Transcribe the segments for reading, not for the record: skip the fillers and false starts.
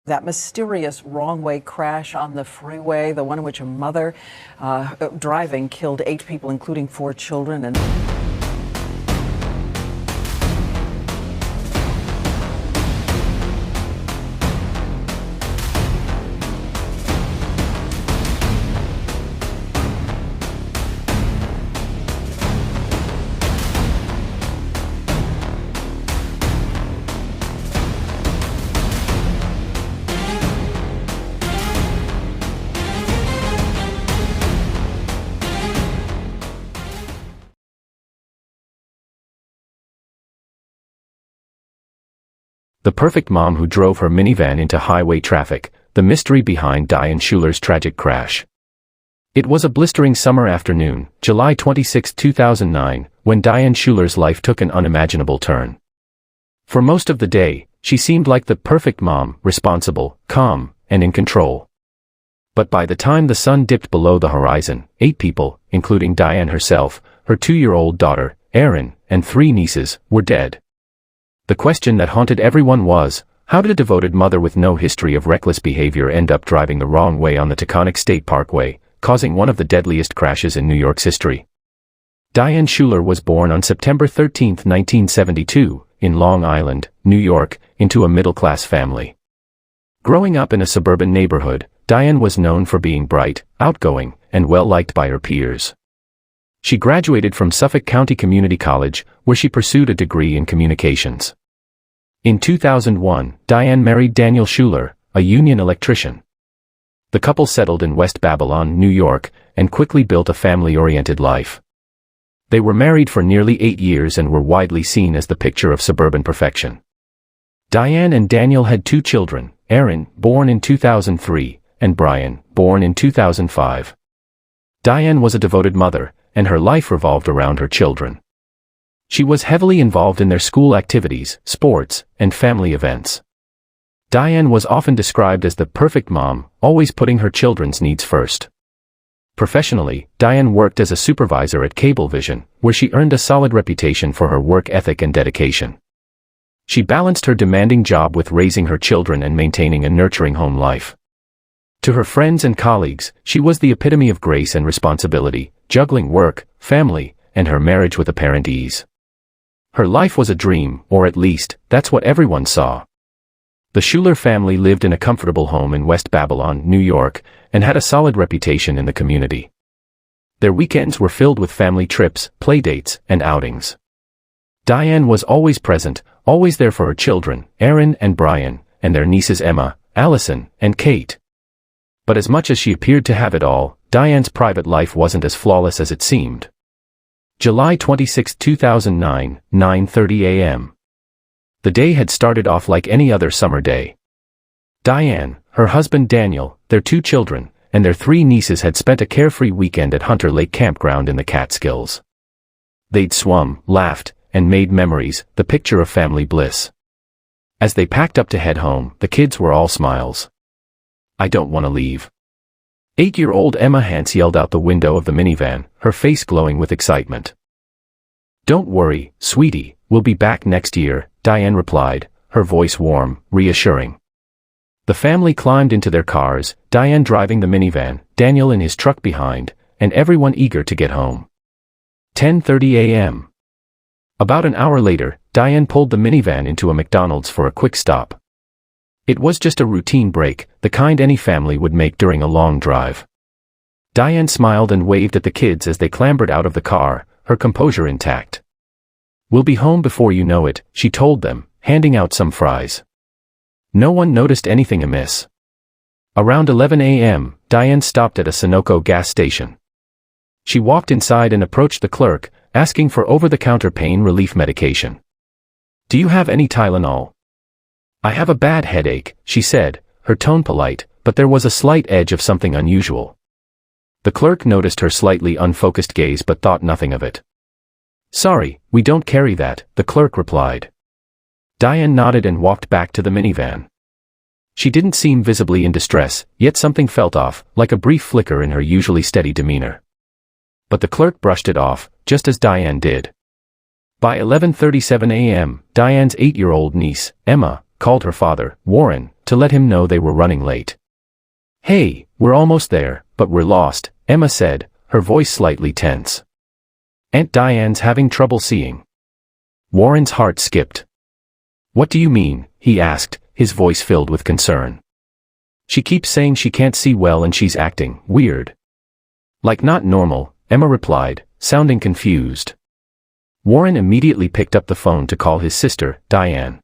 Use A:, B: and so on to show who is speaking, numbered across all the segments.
A: That mysterious wrong-way crash on the freeway, the one in which a mother driving killed 8 people, including 4 children. And
B: The perfect mom who drove her minivan into highway traffic, the mystery behind Diane Schuler's tragic crash. It was a blistering summer afternoon, July 26, 2009, when Diane Schuler's life took an unimaginable turn. For most of the day, she seemed like the perfect mom, responsible, calm, and in control. But by the time the sun dipped below the horizon, 8 people, including Diane herself, her 2-year-old daughter, Erin, and 3 nieces, were dead. The question that haunted everyone was, how did a devoted mother with no history of reckless behavior end up driving the wrong way on the Taconic State Parkway, causing one of the deadliest crashes in New York's history? Diane Schuler was born on September 13, 1972, in Long Island, New York, into a middle-class family. Growing up in a suburban neighborhood, Diane was known for being bright, outgoing, and well-liked by her peers. She graduated from Suffolk County Community College, where she pursued a degree in communications. In 2001, Diane married Daniel Schuler, a union electrician. The couple settled in West Babylon, New York, and quickly built a family-oriented life. They were married for nearly 8 years and were widely seen as the picture of suburban perfection. Diane and Daniel had 2 children, Erin, born in 2003, and Brian, born in 2005. Diane was a devoted mother, and her life revolved around her children. She was heavily involved in their school activities, sports, and family events. Diane was often described as the perfect mom, always putting her children's needs first. Professionally, Diane worked as a supervisor at Cablevision, where she earned a solid reputation for her work ethic and dedication. She balanced her demanding job with raising her children and maintaining a nurturing home life. To her friends and colleagues, she was the epitome of grace and responsibility, juggling work, family, and her marriage with apparent ease. Her life was a dream, or at least, that's what everyone saw. The Schuler family lived in a comfortable home in West Babylon, New York, and had a solid reputation in the community. Their weekends were filled with family trips, playdates, and outings. Diane was always present, always there for her children, Erin and Brian, and their nieces Emma, Allison, and Kate. But as much as she appeared to have it all, Diane's private life wasn't as flawless as it seemed. July 26, 2009, 9:30 a.m. The day had started off like any other summer day. Diane, her husband Daniel, their 2 children, and their 3 nieces had spent a carefree weekend at Hunter Lake Campground in the Catskills. They'd swum, laughed, and made memories, the picture of family bliss. As they packed up to head home, the kids were all smiles. "I don't want to leave." 8-year-old Emma Hance yelled out the window of the minivan, her face glowing with excitement. "Don't worry, sweetie, we'll be back next year," Diane replied, her voice warm, reassuring. The family climbed into their cars, Diane driving the minivan, Daniel in his truck behind, and everyone eager to get home. 10:30 a.m. About an hour later, Diane pulled the minivan into a McDonald's for a quick stop. It was just a routine break, the kind any family would make during a long drive. Diane smiled and waved at the kids as they clambered out of the car, her composure intact. "We'll be home before you know it," she told them, handing out some fries. No one noticed anything amiss. Around 11 a.m., Diane stopped at a Sunoco gas station. She walked inside and approached the clerk, asking for over-the-counter pain relief medication. "Do you have any Tylenol?" "I have a bad headache," she said, her tone polite, but there was a slight edge of something unusual. The clerk noticed her slightly unfocused gaze but thought nothing of it. "Sorry, we don't carry that," the clerk replied. Diane nodded and walked back to the minivan. She didn't seem visibly in distress, yet something felt off, like a brief flicker in her usually steady demeanor. But the clerk brushed it off, just as Diane did. By 11:37 a.m., Diane's 8-year-old niece, Emma, called her father, Warren, to let him know they were running late. "Hey, we're almost there, but we're lost," Emma said, her voice slightly tense. "Aunt Diane's having trouble seeing." Warren's heart skipped. "What do you mean?" he asked, his voice filled with concern. "She keeps saying she can't see well and she's acting weird." "Like not normal," Emma replied, sounding confused. Warren immediately picked up the phone to call his sister, Diane.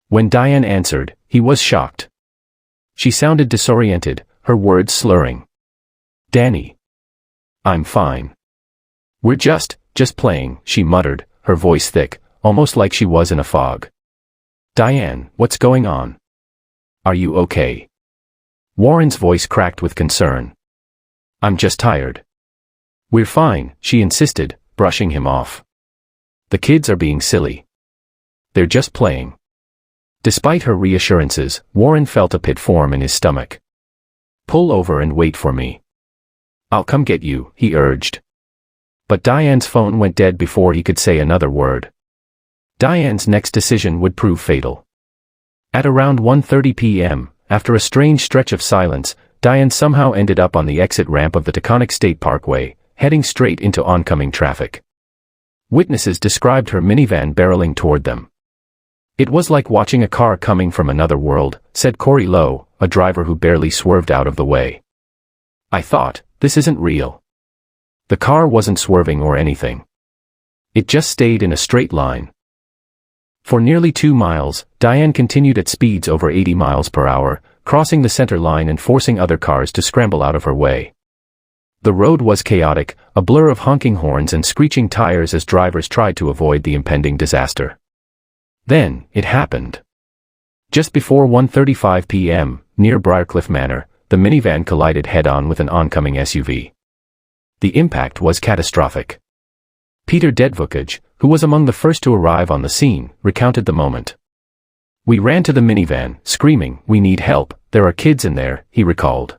B: When Diane answered, he was shocked. She sounded disoriented, her words slurring. "Danny. I'm fine. We're just playing," she muttered, her voice thick, almost like she was in a fog. "Diane, what's going on? Are you okay?" Warren's voice cracked with concern. "I'm just tired." "We're fine," she insisted, brushing him off. "The kids are being silly. They're just playing." Despite her reassurances, Warren felt a pit form in his stomach. "Pull over and wait for me. I'll come get you," he urged. But Diane's phone went dead before he could say another word. Diane's next decision would prove fatal. At around 1:30 p.m., after a strange stretch of silence, Diane somehow ended up on the exit ramp of the Taconic State Parkway, heading straight into oncoming traffic. Witnesses described her minivan barreling toward them. "It was like watching a car coming from another world," said Corey Lowe, a driver who barely swerved out of the way. "I thought, this isn't real." The car wasn't swerving or anything. It just stayed in a straight line. For nearly 2 miles, Diane continued at speeds over 80 miles per hour, crossing the center line and forcing other cars to scramble out of her way. The road was chaotic, a blur of honking horns and screeching tires as drivers tried to avoid the impending disaster. Then, it happened. Just before 1:35 p.m., near Briarcliff Manor, the minivan collided head-on with an oncoming SUV. The impact was catastrophic. Peter Dedvukaj, who was among the first to arrive on the scene, recounted the moment. "We ran to the minivan, screaming, 'We need help, there are kids in there,'" he recalled.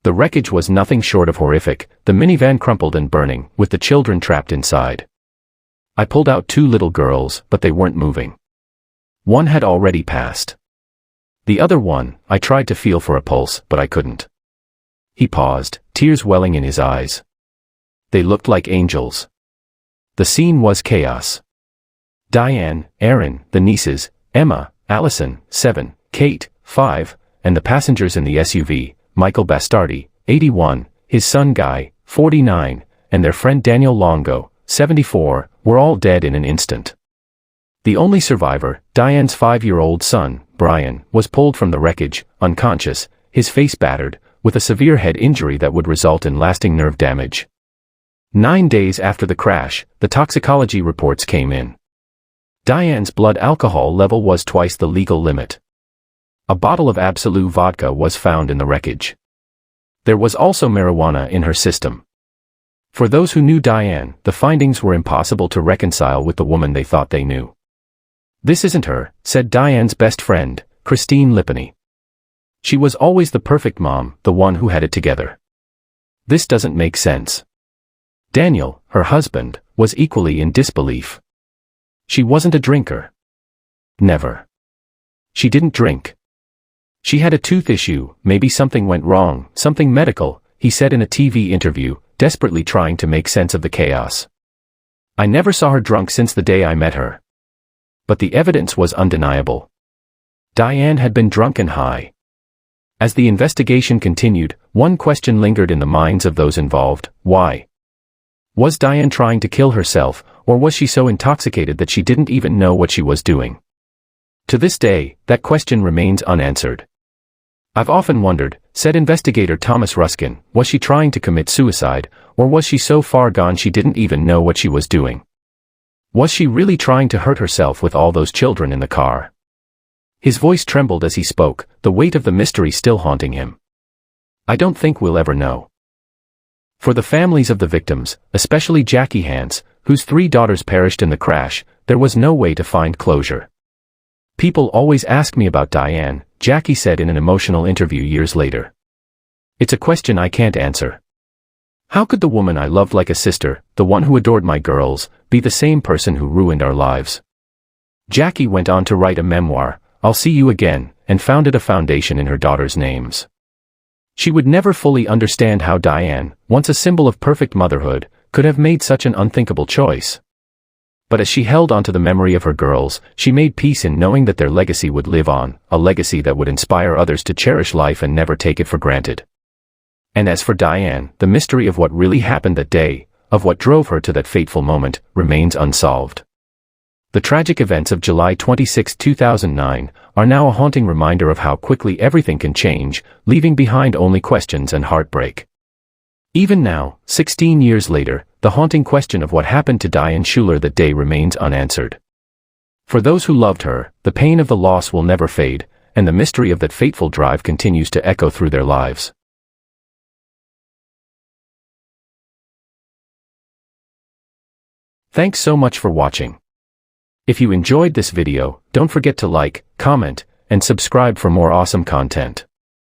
B: The wreckage was nothing short of horrific, the minivan crumpled and burning, with the children trapped inside. "I pulled out 2 little girls, but they weren't moving. One had already passed. The other one, I tried to feel for a pulse, but I couldn't." He paused, tears welling in his eyes. "They looked like angels." The scene was chaos. Diane, Aaron, the nieces, Emma, Allison, 7, Kate, 5, and the passengers in the SUV, Michael Bastardi, 81, his son Guy, 49, and their friend Daniel Longo, 74, were all dead in an instant. The only survivor, Diane's 5-year-old son, Brian, was pulled from the wreckage, unconscious, his face battered, with a severe head injury that would result in lasting nerve damage. 9 days after the crash, the toxicology reports came in. Diane's blood alcohol level was twice the legal limit. A bottle of Absolut vodka was found in the wreckage. There was also marijuana in her system. For those who knew Diane, the findings were impossible to reconcile with the woman they thought they knew. "This isn't her," said Diane's best friend, Christine Lippany. "She was always the perfect mom, the one who had it together. This doesn't make sense." Daniel, her husband, was equally in disbelief. "She wasn't a drinker. Never. She didn't drink. She had a tooth issue, maybe something went wrong, something medical," he said in a TV interview, desperately trying to make sense of the chaos. "I never saw her drunk since the day I met her." But the evidence was undeniable. Diane had been drunk and high. As the investigation continued, one question lingered in the minds of those involved: why? Was Diane trying to kill herself, or was she so intoxicated that she didn't even know what she was doing? To this day, that question remains unanswered. "I've often wondered," said investigator Thomas Ruskin, "was she trying to commit suicide, or was she so far gone she didn't even know what she was doing? Was she really trying to hurt herself with all those children in the car?" His voice trembled as he spoke, the weight of the mystery still haunting him. "I don't think we'll ever know." For the families of the victims, especially Jackie Hance, whose 3 daughters perished in the crash, there was no way to find closure. "People always ask me about Diane," Jackie said in an emotional interview years later. "It's a question I can't answer. How could the woman I loved like a sister, the one who adored my girls, be the same person who ruined our lives?" Jackie went on to write a memoir, "I'll See You Again," and founded a foundation in her daughters' names. She would never fully understand how Diane, once a symbol of perfect motherhood, could have made such an unthinkable choice. But as she held onto the memory of her girls, she made peace in knowing that their legacy would live on, a legacy that would inspire others to cherish life and never take it for granted. And as for Diane, the mystery of what really happened that day, of what drove her to that fateful moment, remains unsolved. The tragic events of July 26, 2009, are now a haunting reminder of how quickly everything can change, leaving behind only questions and heartbreak. Even now, 16 years later, the haunting question of what happened to Diane Schuler that day remains unanswered. For those who loved her, the pain of the loss will never fade, and the mystery of that fateful drive continues to echo through their lives. Thanks so much for watching. If you enjoyed this video, don't forget to like, comment, and subscribe for more awesome content.